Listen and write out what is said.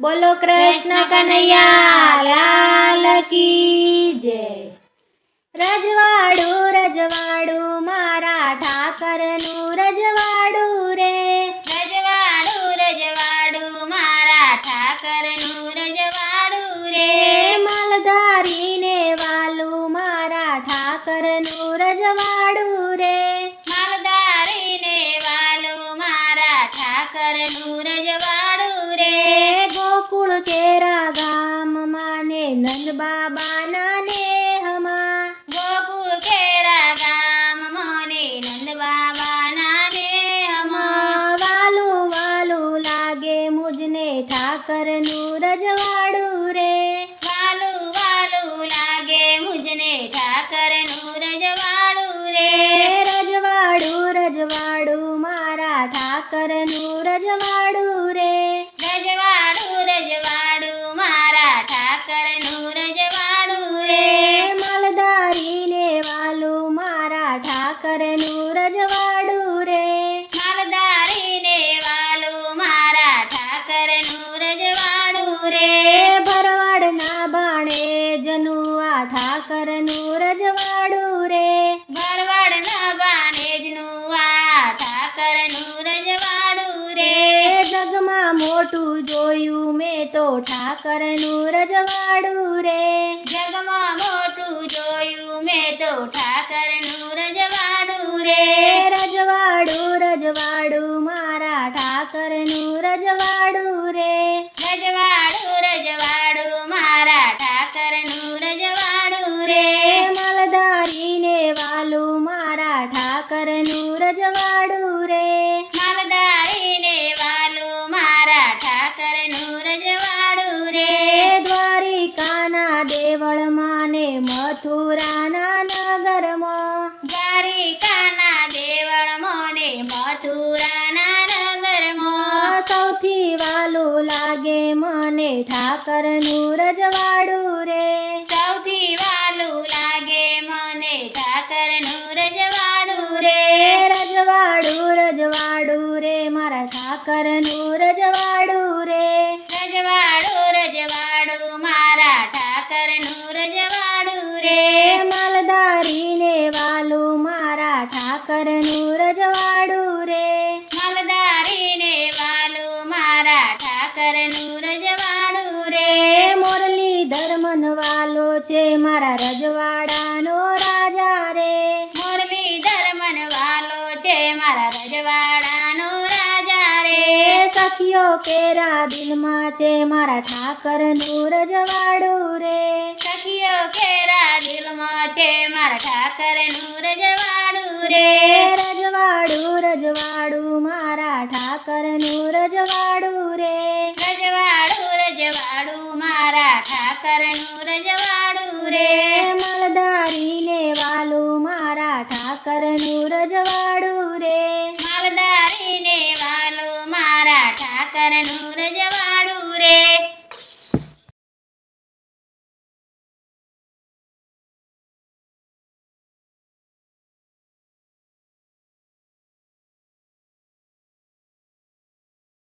બોલો કૃષ્ણ કનૈયા લાલ કી જય। રજવાડું રજવાડું મારા ઠાકરનું રજવાડું રે। રજવાડું રજવાડું મારા ઠાકરનું રજવાડું રે। માલધારીને વાલું મારા ઠાકરનું રજવાડું રે। માલધારીને વાલું મારા ઠાકરનું રજવાડું રે। ગોકુળ કેરા ગામમાં ને નંદ બાબાના નેહમાં। ગોકુળ કેરા ગામમાં ને નંદ બાબાના નેહમાં। વાલું વાલું લાગે મુજને ઠાકરનું રજવાડું રે। વાલું વાલું લાગે મુજને ઠાકરનું રજવાડું રે। રજવાડું રજવાડું મારા ઠાકરનું રજવાડું રે। રજવાડું રજવાડું મારા ઠાકરનું રજવાડું રે। માલધારીને વાલું મારા ઠાકરનું રજવાડું રે। માલધારીને વાલું મારા ઠાકરનું રજવાડું રે। ભરવાડના ભાણેજનું આ ઠાકરનું રજવાડું રે। ભરવાડના ભાણેજનું આ ઠાકરનું રજવાડું રે। જગમાં મોટું જોયું મેં તો ઠાકરનું રજવાડું રે। જગમાં મોટું જોયું મેં તો ઠાકરનું રજવાડું રે। રજવાડું રજવાડું મારા ઠાકરનું રજવાડું રે। રજવાડું રજવાડું મારા ઠાકરનું રજવાડું રે। માલધારીને વાલું મારા ઠાકરનું રજવાડું રે। માલધારીને વાલું મારા ઠાકરનું રજવાડું રે। દ્વારિકાના દેવળમાં ને મથુરાના નગરમાં। દ્વારિકાના દેવળમાં ને મથુરાના નગરમાં। સૌથી વાલું લાગે મને ઠાકરનું રજવાડું રે। સૌથી વાલું લાગે મને ઠાકરનું રજવાડું રે। રજવાડું રજવાડું રે મારા ઠાકરનું રજવાડું રે। રજવાડું રજવાડું મારા ઠાકરનું રજવાડું રે। માલધારીને વાલું મારા ઠાકરનું રજવાડું રે। માલધારીને વાલું મારા ઠાકરનું રજવાડું રે। મુરલીધર મનવાલો છે મારા રજવાડાનો રાજા રે। મુરલીધર મનવાલો છે મારા રજવાડાનો રાજા રે। સખીઓ કેરા દિલમાં છે મારા ઠાકરનું રજવાડું રે। સખીઓ કેરા દિલમાં છે મારા ઠાકરનું રજવાડું રે। રજવાડું રજવાડું મારા ઠાકરનું રજવાડું રે। રજવાડું રજવાડું મારા ઠાકરનું રજવાડું રે। માલધારીને વાલું મારા ઠાકરનું રજવાડું રે। માલધારીને વાલું મારા ઠાકરનું રજવાડું રે।